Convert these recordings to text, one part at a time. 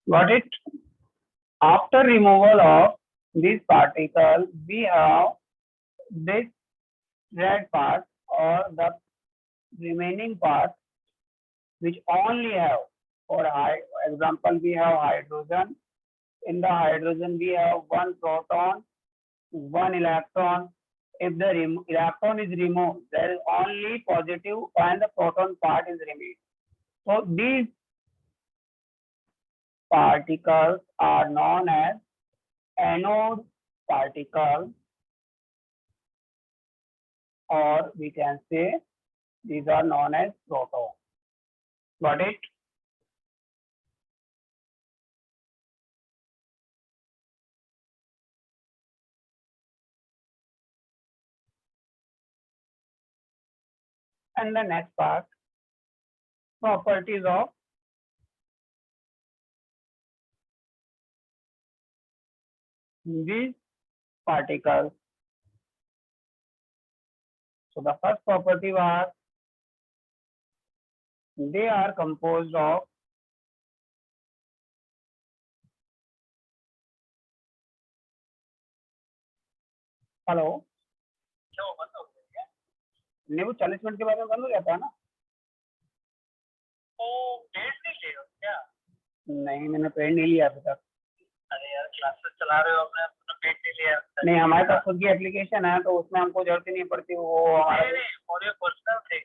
Got it? After removal of this particle, we have this red part or the remaining part which only have, for example, we have hydrogen. In the hydrogen, we have one proton, one electron. If the electron is removed, there is only positive and the proton part is remained. So these particles are known as anode particles, or we can say these are known as protons. Got it? And the next part, properties of these particles. So the first property was they are composed of hello क्यों बंद हो गया? नहीं, वो 40 minute के बाद में बंद हो जाता है ना। तो पेड नहीं ले हो क्या? नहीं, मैंने पेड नहीं लिया अभी तक। अरे यार, क्लासेस चला रहे हो अपने, अपना पेड नहीं लिया? नहीं, हमारे पास खुद की एप्लीकेशन है तो उसमें हमको जरूरत ही नहीं पड़ती। वो हमारा फॉर योर पर्सनल थिंग।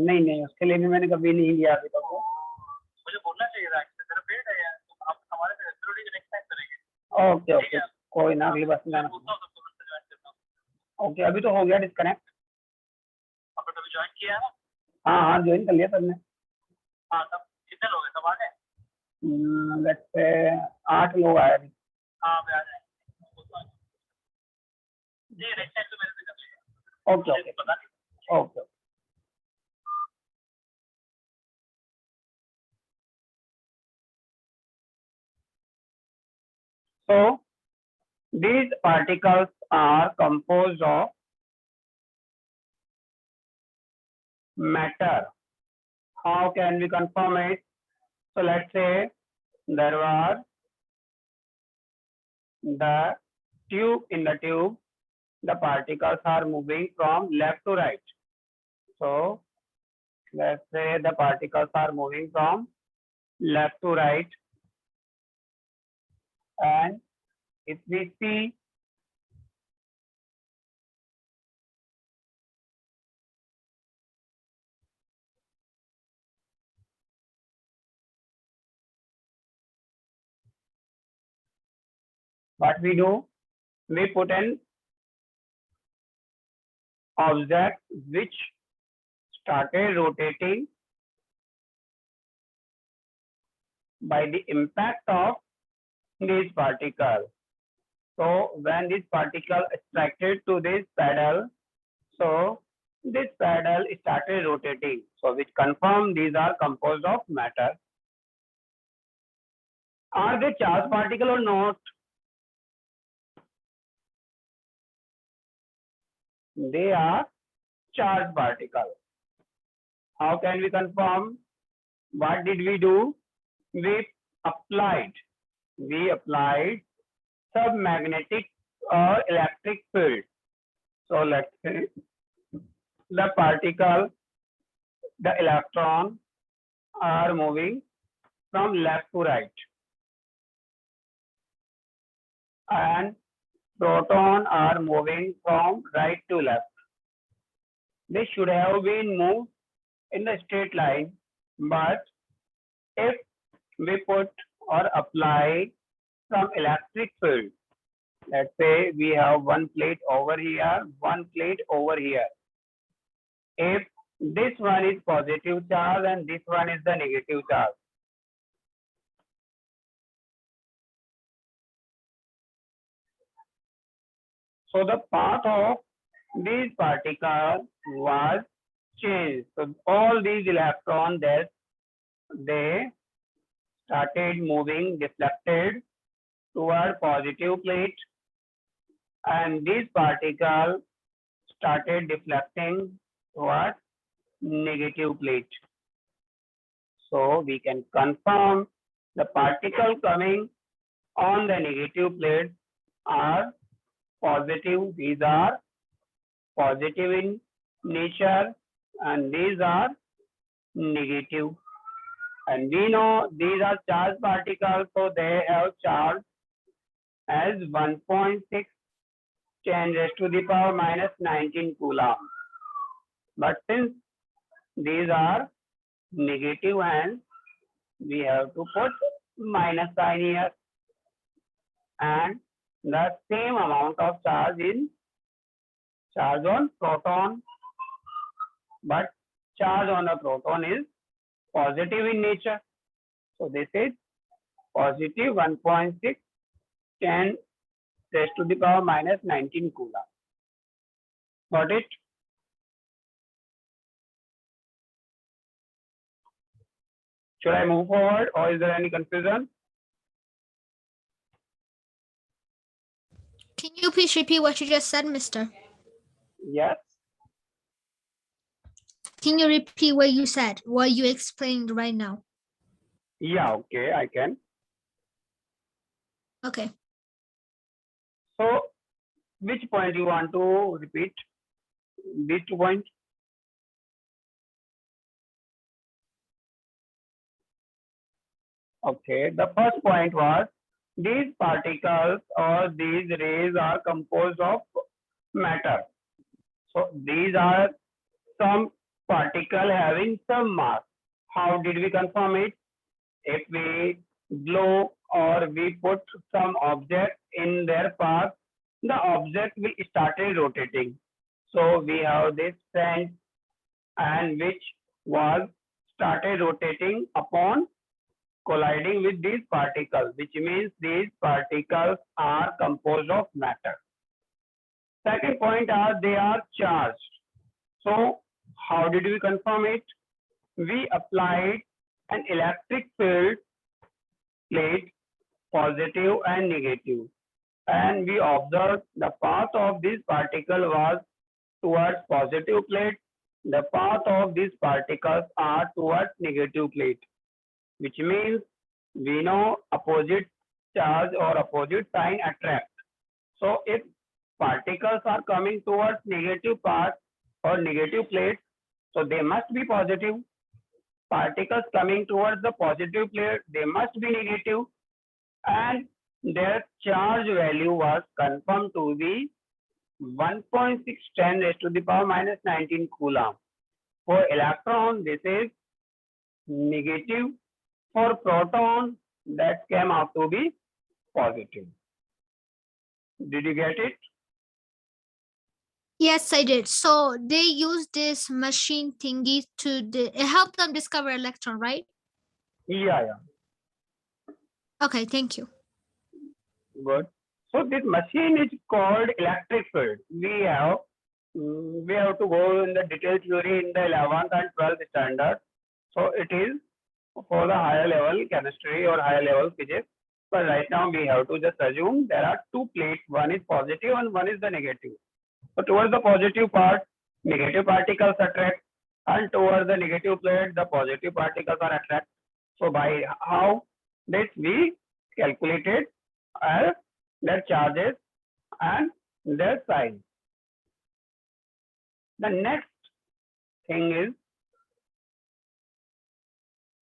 नहीं नहीं, उसके लिए भी मैंने कभी नहीं लिया अभी तक। वो मुझे बोलना चाहिए था, तेरा पेड है यार, तो आप हमारे से नेक्स्ट टाइम करेंगे। ओके ओके, कोई ना, अगली बार से मैं ओके। अभी तो हो गया डिस्कनेक्ट। आपने कभी ज्वाइन किया है ना? हाँ हाँ, ज्वाइन कर लिया सबने। हाँ, तब कितने लोग हैं, सब आ गए? लेट्स से 8 लोग आए अभी। हाँ, मैं आ जाएंगे जी, नेक्स्ट टाइम तो मेरे से कर लीजिए। ओके ओके, पता नहीं। Okay. So these particles are composed of matter. How can we confirm it? So let's say there was the tube. In the tube, the particles are moving from left to right. So let's say the particles are moving from left to right, and if we see what we do, we put an object which started rotating by the impact of this particle. So when this particle attracted to this paddle, so this paddle started rotating. So which confirm these are composed of matter. Are they charged particle or not? They are charged particle. How can we confirm? What did we do? We applied submagnetic or electric field. So let's say the particle, the electron are moving from left to right, and proton are moving from right to left. They should have been moved in the straight line, but if we put or apply some electric field, let's say we have one plate over here, one plate over here. If this one is positive charge and this one is the negative charge, so the path of these particles was changed. So all these electrons, they started moving, deflected toward positive plate, and these particles started deflecting toward negative plate. So we can confirm The particle coming on the negative plate are positive. These are positive in nature, and these are negative. And we know these are charged particles, so they have charge as 1.6 10 raised to the power minus 19 coulomb. But since these are negative, and we have to put minus sign here, and the same amount of charge on proton, but charge on a proton is positive in nature. So this is positive 1.6 10 raised to the power minus 19 coulomb. Got it? Should I move forward, or is there any confusion? Can you please repeat what you just said, mister? Yes. Can you repeat what you said, what you explained right now? Yeah, okay, I can. Okay. So, which point you want to repeat? These 2 points? Okay, the first point was these particles or these rays are composed of matter. So, these are some particle having some mass. How did we confirm it? If we blow or we put some object in their path, the object will start rotating. So we have this fan, and which was started rotating upon colliding with these particles, which means these particles are composed of matter. Second point are they are charged. So how did we confirm it? We applied an electric field plate, positive and negative, and we observed the path of this particle was towards positive plate. The path of these particles are towards negative plate, which means we know opposite charge or opposite sign attract. So if particles are coming towards negative part or negative plate, so they must be positive. Particles coming towards the positive plate, they must be negative, and their charge value was confirmed to be 1.610 raised to the power minus 19 coulomb. For electron, this is negative. For proton, that came out to be positive. Did you get it? Yes, I did. So they use this machine thingy to help them discover electron, right? Yeah. Okay, thank you. Good. So this machine is called electric field. We have to go in the detailed theory in the 11th and 12th standard. So it is for the higher level chemistry or higher level physics. But right now we have to just assume there are two plates. One is positive and one is the negative. So towards the positive part, negative particles attract, and towards the negative plate, the positive particles are attract. So by how this we calculated their charges and their sign. The next thing is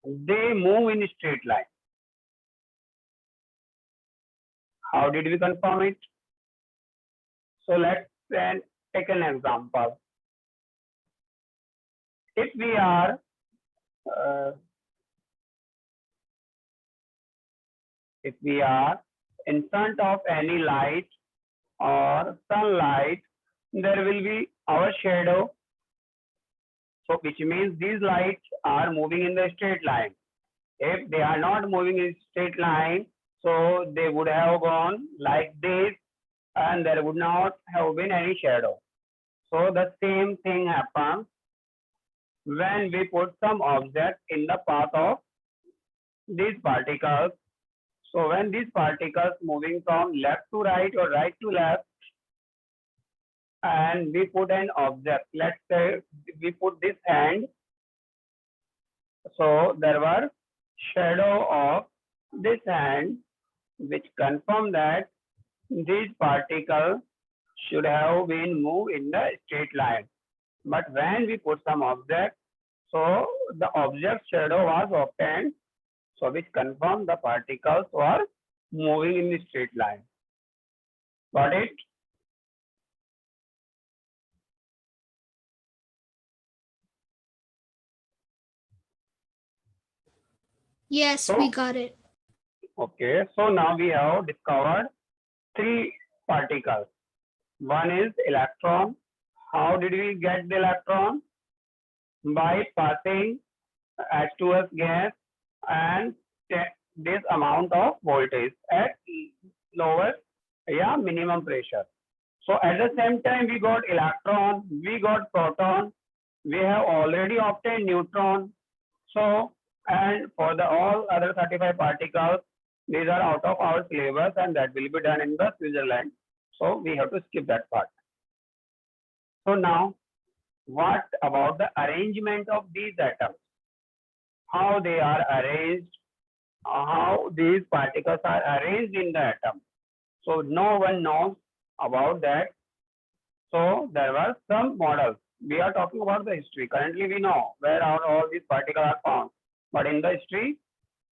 they move in a straight line. How did we confirm it? So let's then take an example. If we are in front of any light or sunlight, there will be our shadow. So which means these lights are moving in the straight line. If they are not moving in straight line, so they would have gone like this, and there would not have been any shadow. So the same thing happens when we put some object in the path of these particles. So when these particles moving from left to right or right to left, and we put an object, let's say we put this hand, so there were shadow of this hand which confirm that these particles should have been moved in the straight line. But when we put some object, so the object shadow was obtained, so which confirm the particles were moving in the straight line. Got it? Yes, we got it. Okay, so now we have discovered three particles. One is electron. How did we get the electron? By passing H2S gas and this amount of voltage at lowest minimum pressure. So at the same time we got electron, we got proton, we have already obtained neutron. So and for the all other 35 particles, these are out of our syllabus and that will be done in the Switzerland. So we have to skip that part. So now what about the arrangement of these atoms? How they are arranged, how these particles are arranged in the atom. So no one knows about that. So there were some models. We are talking about the history. Currently we know where all these particles are found. But in the history,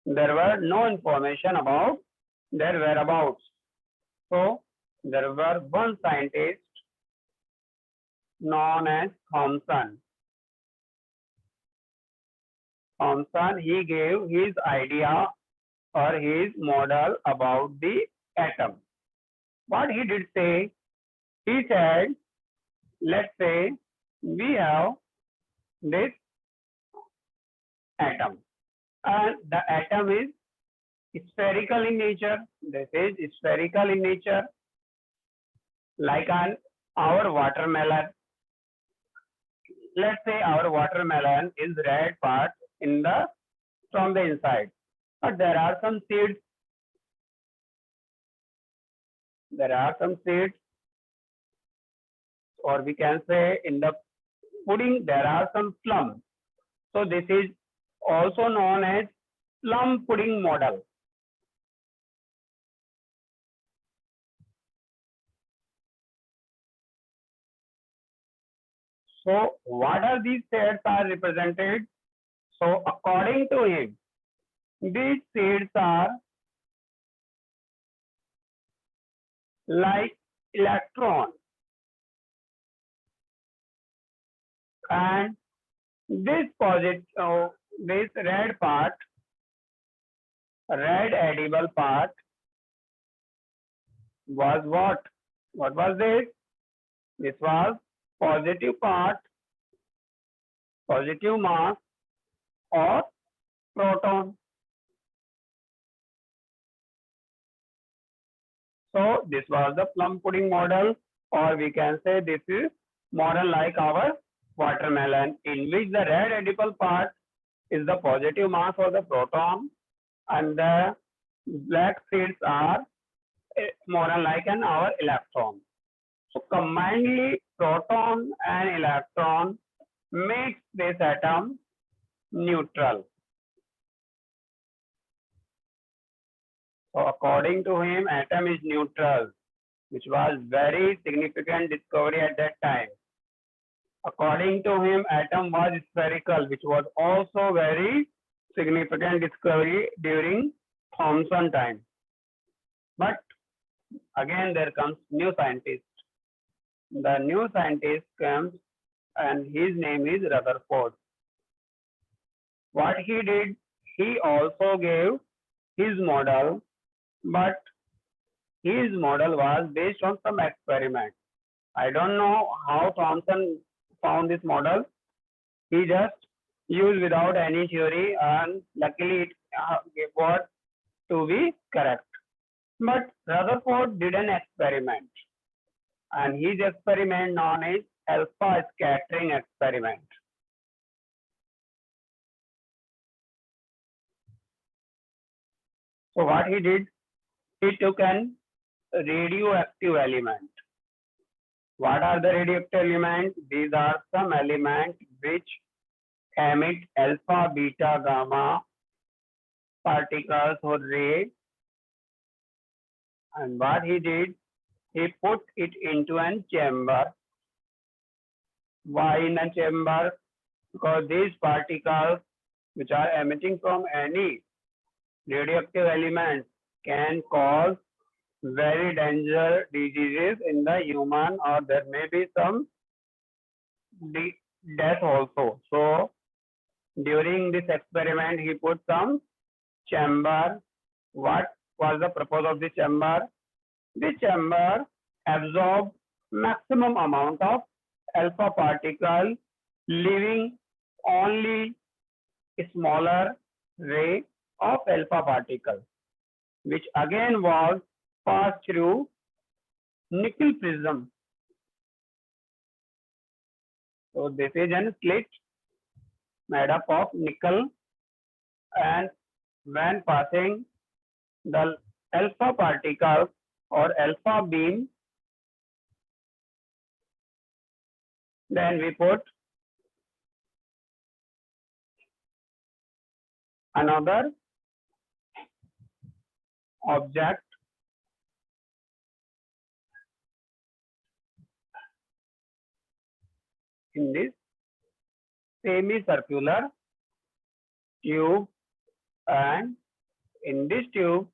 there were no information about their whereabouts. So there were one scientist known as Thomson. Thomson, he gave his idea or his model about the atom. What he did say, he said, let's say we have this atom and the atom is spherical in nature. This is spherical in nature, like our watermelon. Let's say our watermelon is red part from the inside, but there are some seeds. Or we can say in the pudding there are some plums. So this is also known as plum pudding model. So what are these shades are represented? So according to him, these seeds are like electron, and this this red part, red edible part was what? What was this? This was positive part, positive mass or proton. So this was the plum pudding model, or we can say this is model like our watermelon, in which the red edible part is the positive mass or the proton, and the black seeds are model like our electron. So combinedly, proton and electron makes this atom neutral. So according to him, atom is neutral, which was very significant discovery at that time. According to him, atom was spherical, which was also very significant discovery during Thomson time. But again, there comes new scientist. The new scientist comes and his name is Rutherford. What he did, he also gave his model, but his model was based on some experiment. I don't know how Thomson found this model. He just used without any theory, and luckily it got to be correct. But Rutherford did an experiment, and his experiment known as alpha scattering experiment. So what he did, he took an radioactive element. What are the radioactive elements? These are some elements which emit alpha, beta, gamma particles or ray, and what he did, he put it into a chamber. Why in a chamber? Because these particles which are emitting from any radioactive element can cause very dangerous diseases in the human, or there may be some death also. So during this experiment, he put some chamber. What was the purpose of the chamber? The chamber absorbed maximum amount of alpha particle, leaving only a smaller ray of alpha particle, which again was passed through nickel prism. So this is a slit made up of nickel, and when passing the alpha particle or alpha beam, then we put another object in this semicircular tube, and in this tube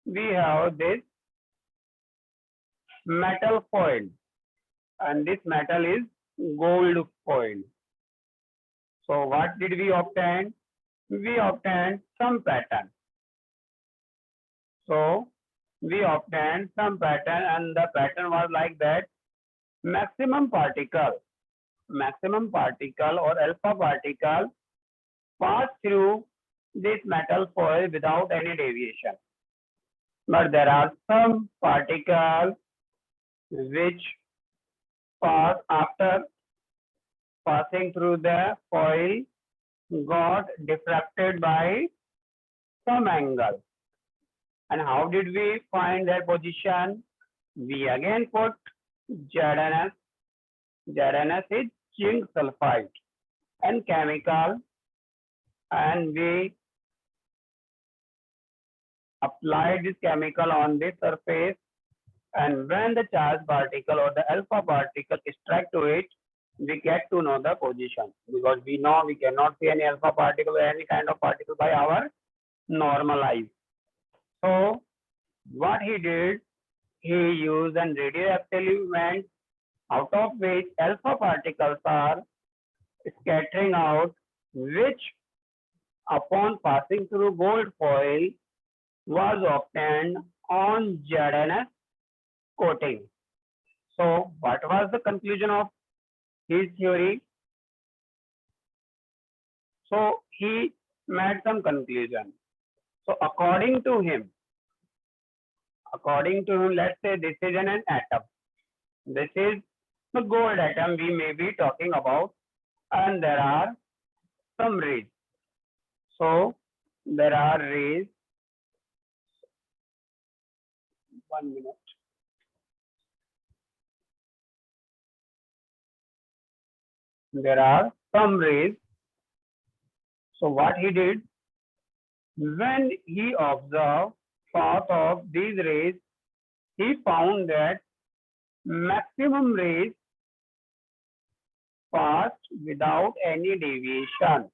we have this metal foil, and this metal is gold foil. So what did we obtain? We obtained some pattern. So we obtained some pattern, and the pattern was like that: maximum particle or alpha particle pass through this metal foil without any deviation. But there are some particles which pass after passing through the foil got diffracted by some angle. And how did we find their position? We again put ZNS. ZNS is zinc sulfide and chemical, and we applied this chemical on this surface, and when the charged particle or the alpha particle strike to it, we get to know the position, because we know we cannot see any alpha particle or any kind of particle by our normal eyes. So what he did, he used a radioactive element out of which alpha particles are scattering out, which upon passing through gold foil was obtained on ZNS coating. So what was the conclusion of his theory? So he made some conclusion. So according to him, let's say this is an atom. This is the gold atom we may be talking about, and there are some rays. So there are rays. 1 minute. There are some rays. So what he did, when he observed path of these rays, he found that maximum rays passed without any deviation.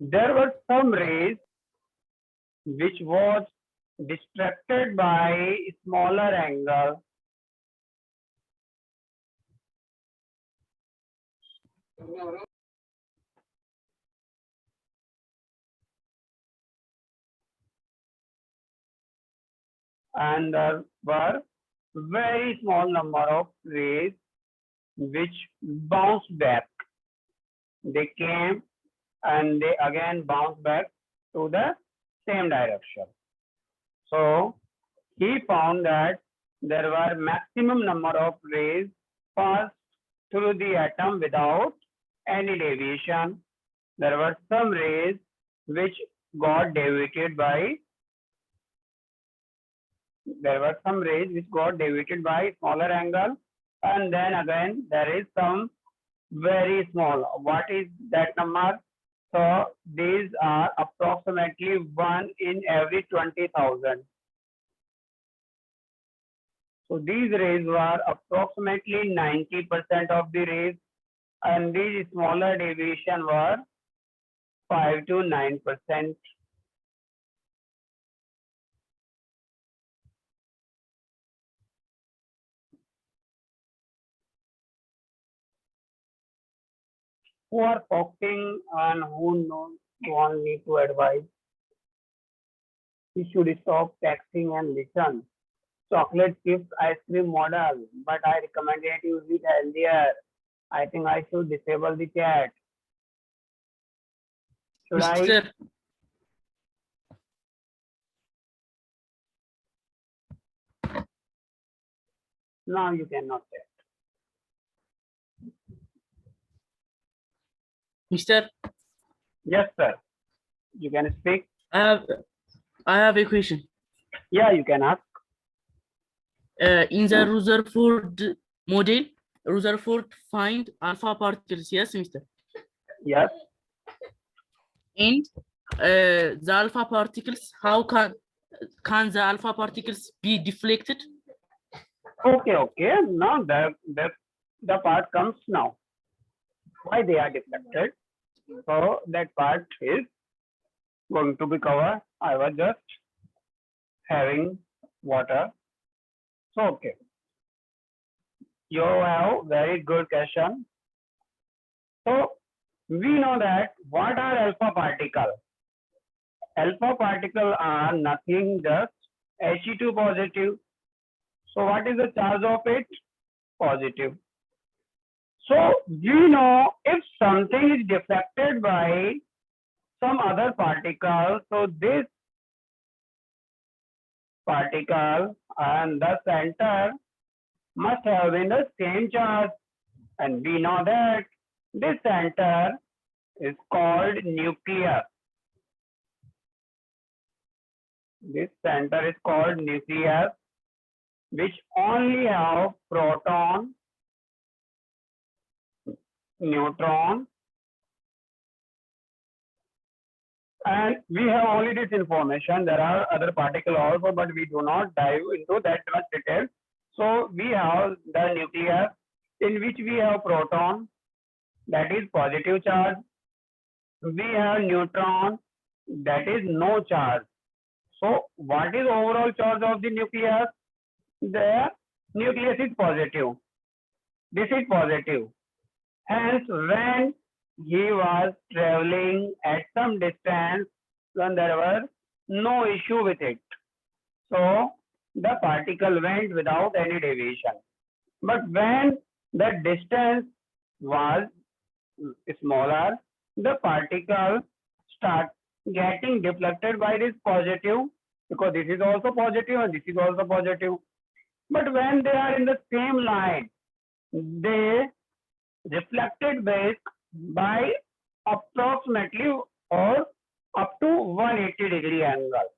There were some rays which was distracted by smaller angle. And there were very small number of rays which bounced back. They came and they again bounced back to the same direction. So he found that there were maximum number of rays passed through the atom without any deviation. There were some rays which got deviated by there were some rays which got deviated by smaller angle, and then again there is some very small. What is that number? So these are approximately 1 in every 20,000. So these rays were approximately 90% of the rays, and these smaller deviation were 5 to 9%. Who are focusing and who don't need to advise? You should stop texting and listen. Chocolate chips ice cream model, but I recommended you use it earlier. I think I should disable the chat. Should I? Mr. No, you cannot chat. Mr. Yes, sir. You can speak. I have a question. Yeah, you can ask. In the Rutherford model, Rutherford find alpha particles. Yes, Mr. Yes. And the alpha particles, how can the alpha particles be deflected? Okay. Now the part comes now. Why they are deflected? So that part is going to be covered. I was just having water. So okay. You have very good question. So we know that what are alpha particles? Alpha particles are nothing just He2 positive. So what is the charge of it? Positive. So we know if something is deflected by some other particle, so this particle and the center must have been the same charge, and we know that this center is called nucleus. This center is called nucleus, which only have proton, neutron, and we have only this information. There are other particles also, but we do not dive into that much detail. So we have the nucleus in which we have proton, that is positive charge. We have neutron, that is no charge. So what is overall charge of the nucleus? The nucleus is positive. This is positive. Hence, when he was traveling at some distance, then there was no issue with it. So the particle went without any deviation. But when the distance was smaller, the particle start getting deflected by this positive, because this is also positive and this is also positive. But when they are in the same line, they reflected back by approximately or up to 180-degree angle.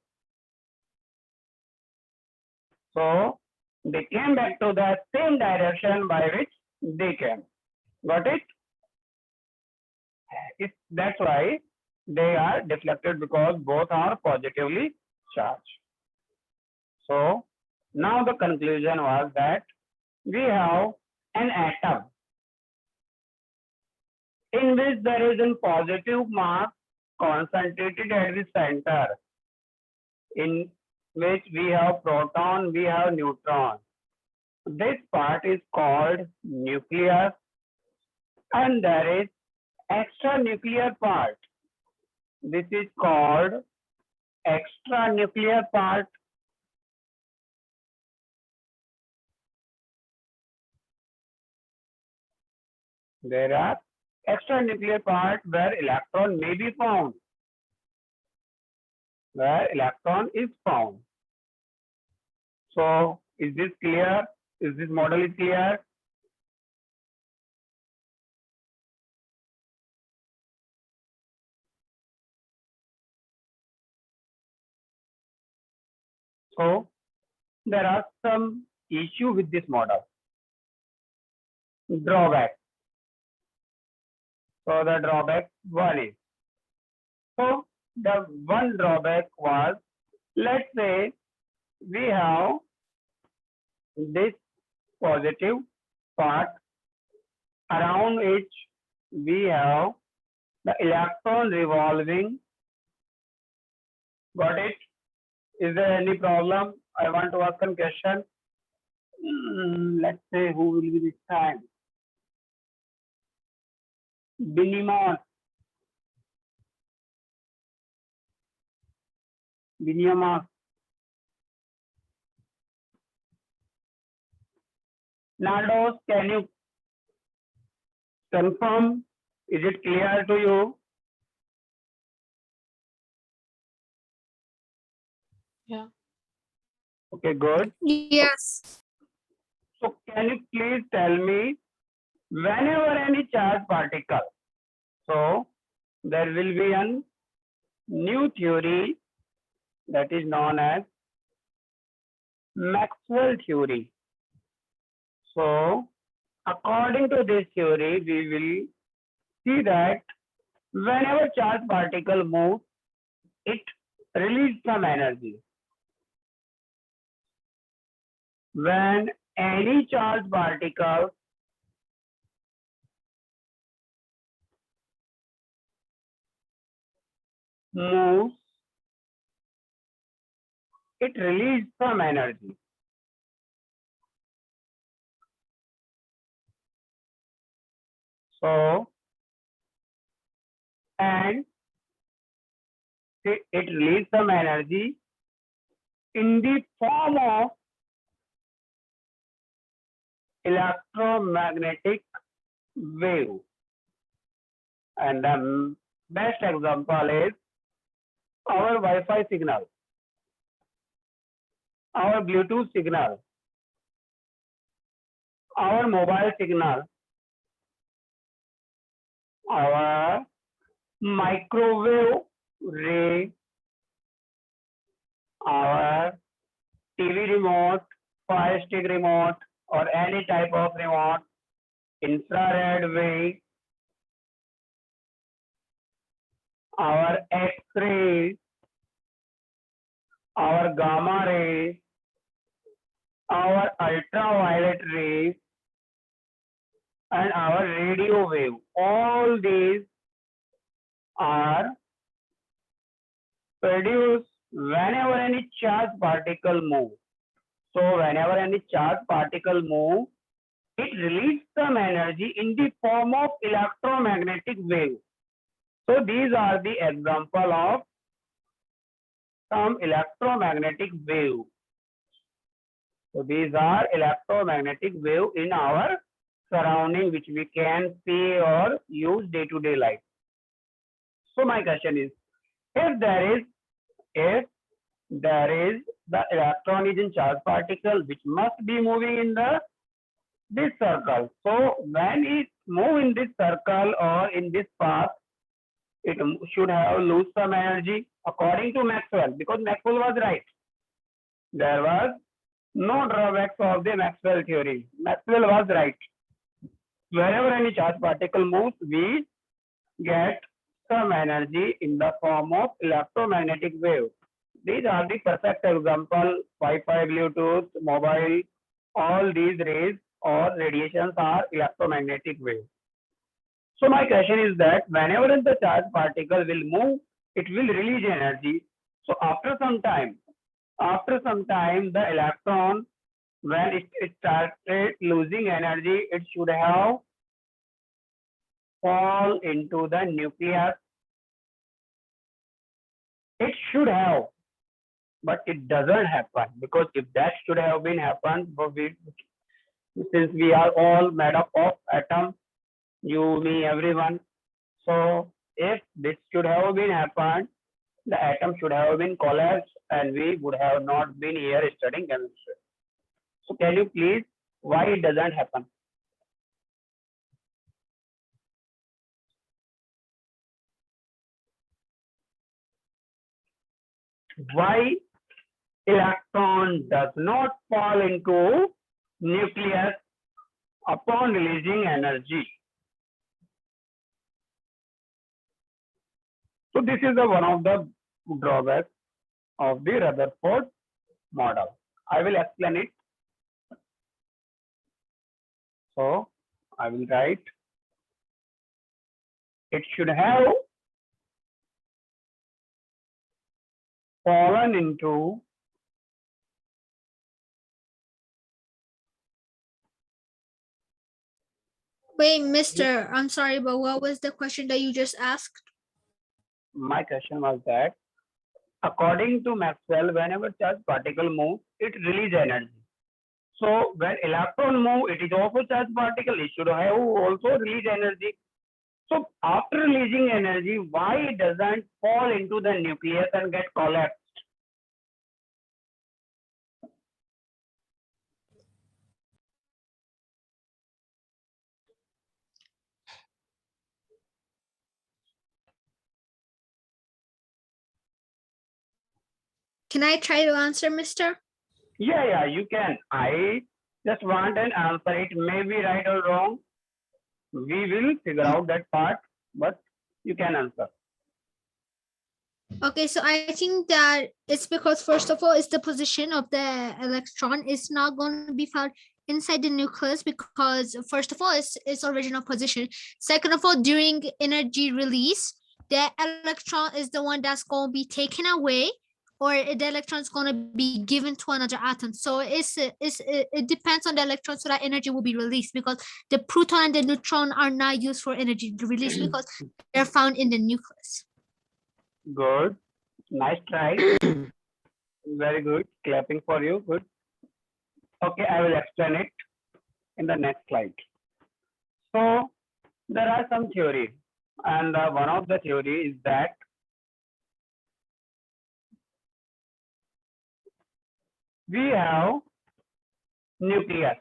So they came back to the same direction by which they came. Got it? That's why they are deflected, because both are positively charged. So now the conclusion was that we have an atom in which there is a positive mass concentrated at the center, in which we have proton, we have neutron. This part is called nucleus, and there is extra nuclear part. This is called extra nuclear part. There are extra nuclear part where electron may be found. Where electron is found. So is this clear? Is this model is clear? So there are some issue with this model. Drawback. So the drawback one is, so the one drawback was, let's say we have this positive part, around which we have the electron revolving. Got it? Is there any problem? I want to ask some question. Let's say who will be this time? Binimon. Binyamas. Nardos, can you confirm? Is it clear to you? Yeah. Okay, good. Yes. So can you please tell me, whenever any charged particle, so there will be a new theory that is known as Maxwell theory. So according to this theory, we will see that whenever charged particle moves, it releases some energy. When any charged particle moves, it releases some energy. So, and it releases some energy in the form of electromagnetic wave. And the best example is our Wi-Fi signal, our Bluetooth signal, our mobile signal, our microwave ray, our TV remote, Fire Stick remote, or any type of remote, infrared wave, our X-ray, our gamma rays, our ultraviolet rays, and our radio wave. All these are produced whenever any charged particle moves. So whenever any charged particle moves, it releases some energy in the form of electromagnetic wave. So these are the example of some electromagnetic wave. So these are electromagnetic wave in our surrounding, which we can see or use day-to-day life. So my question is, if there is the electron is in charged particle, which must be moving in this circle. So when it move in this circle or in this path, it should have lose some energy according to Maxwell, because Maxwell was right. There was no drawbacks of the Maxwell theory. Maxwell was right. Wherever any charged particle moves, we get some energy in the form of electromagnetic wave. These are the perfect example. Wi-Fi, Bluetooth, mobile, all these rays or radiations are electromagnetic waves. So my question is that whenever the charged particle will move, it will release energy. So after some time, the electron, when it started losing energy, it should have fall into the nucleus. It should have, but it doesn't happen, because if that should have been happened, since we are all made up of atoms, you, me, everyone. So if this should have been happened, the atom should have been collapsed and we would have not been here studying chemistry. So can you please, why it doesn't happen? Why electron does not fall into nucleus upon releasing energy. So this is one of the drawbacks of the Rutherford model. I will explain it. So I will write, it should have fallen into Wait, Mister, I'm sorry, but what was the question that you just asked? my question was that according to Maxwell, whenever charge particle moves, it releases energy. So when electron move, it is also charge particle. It should have also release energy. So after releasing energy, why it doesn't fall into the nucleus and get collapsed? Can I try to answer, Mister? Yeah, you can. I just want an answer. It may be right or wrong. We will figure out that part, but you can answer. Okay, so I think that it's because first of all, it's the position of the electron. It's not going to be found inside the nucleus because first of all, it's its original position. Second of all, during energy release, the electron is the one that's going to be taken away, or the electron is going to be given to another atom. So it depends on the electron, so that energy will be released because the proton and the neutron are not used for energy release because they're found in the nucleus. Good. Nice try. Very good. Clapping for you. Good. Okay, I will explain it in the next slide. So there are some theories, and one of the theory is that we have nucleus.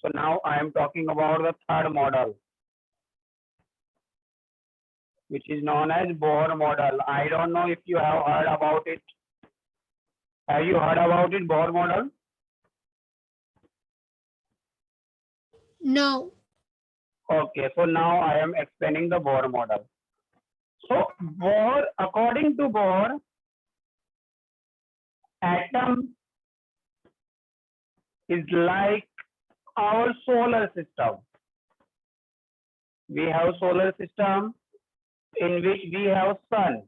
So now I am talking about the third model, which is known as Bohr model. I don't know if you have heard about it. Have you heard about it, Bohr model? No. Okay, so now I am explaining the Bohr model. So Bohr, according to Bohr, atom is like our solar system. We have solar system in which we have sun,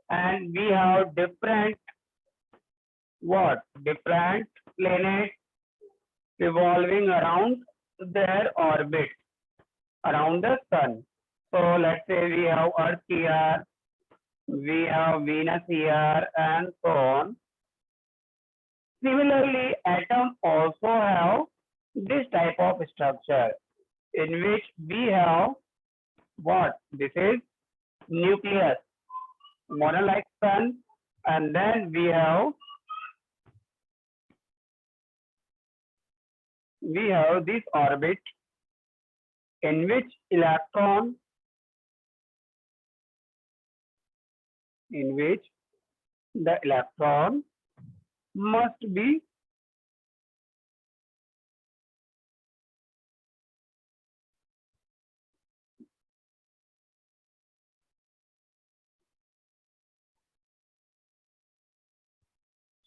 and we have different different planets revolving around their orbit around the sun. So let's say we have Earth here, we have Venus here, and so on. Similarly, atoms also have this type of structure in which we have this is nucleus, more like sun, and then we have this orbit in which the electron must be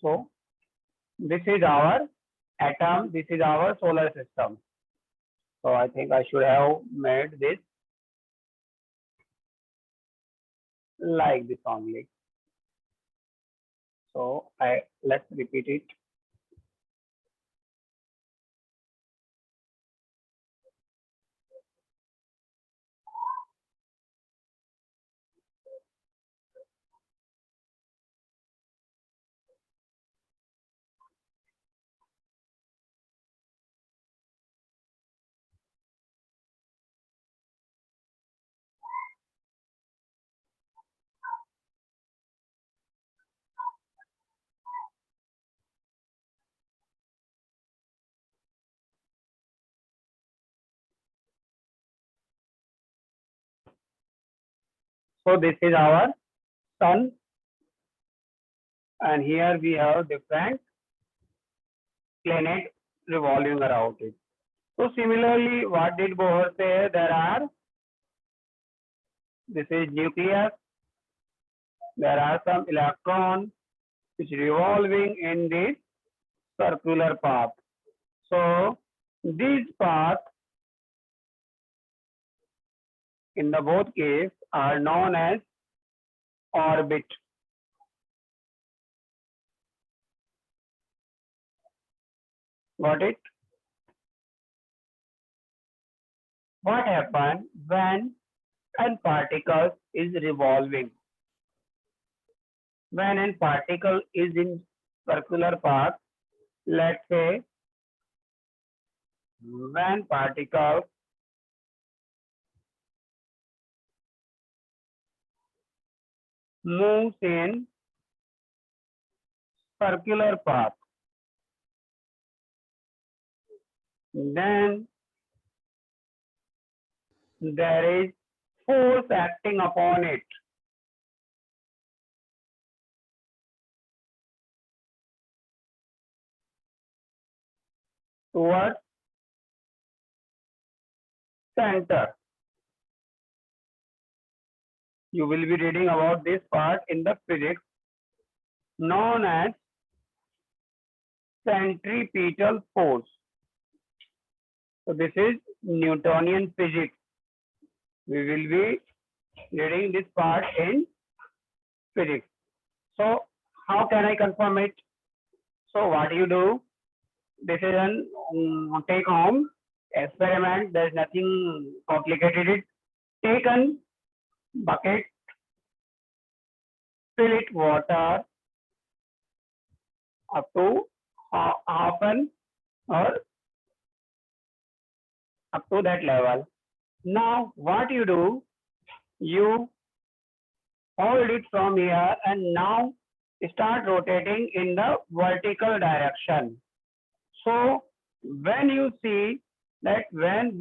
so this is our atom, this is our solar system. So I think I should have made this like this only. So let's repeat it. So this is our sun, and here we have different planets revolving around it. So similarly, what did Bohr say? This is nucleus. There are some electrons which revolving in this circular path. So these paths in the both cases are known as orbit. Got it? What happens when a particle is revolving? When a particle is in circular path, let's say when particle moves in circular path, then there is force acting upon it. Towards center. You will be reading about this part in the physics known as centripetal force. So this is Newtonian physics. We will be reading this part in physics. So how can I confirm it? So what you do? This is an take home experiment. There is nothing complicated. Take a bucket, fill it water up to half an or up to that level. Now what you do? You hold it from here and now start rotating in the vertical direction. So when you see that when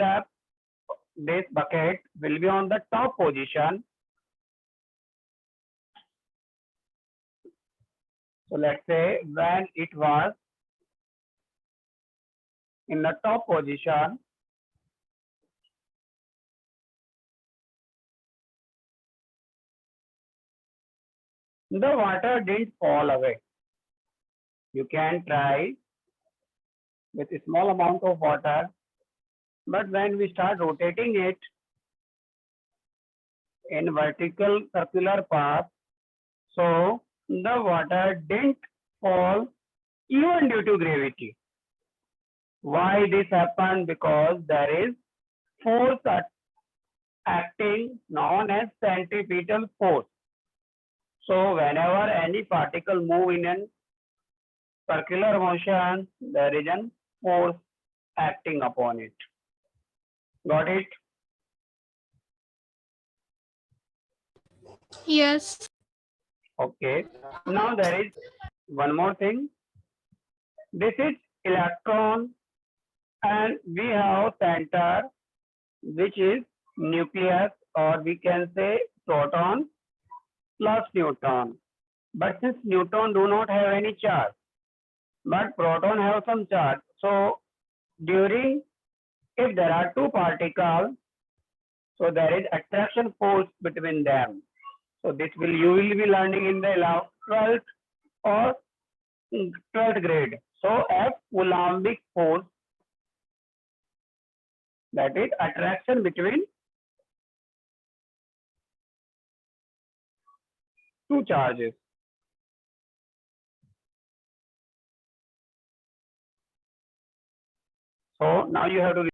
this bucket will be on the top position, so let's say when it was in the top position, the water didn't fall away. You can try with a small amount of water, but when we start rotating it in vertical circular path, so the water didn't fall even due to gravity. Why this happened? Because there is force acting known as centripetal force. So whenever any particle move in a circular motion, there is a force acting upon it. Got it? Yes. Okay. Now there is one more thing. This is electron and we have center, which is nucleus, or we can say proton plus neutron. But since neutron do not have any charge, but proton have some charge. So if there are two particles, so there is attraction force between them. So you will be learning in the 12th or 12th grade. So F Coulombic force, that is attraction between two charges. So now you have to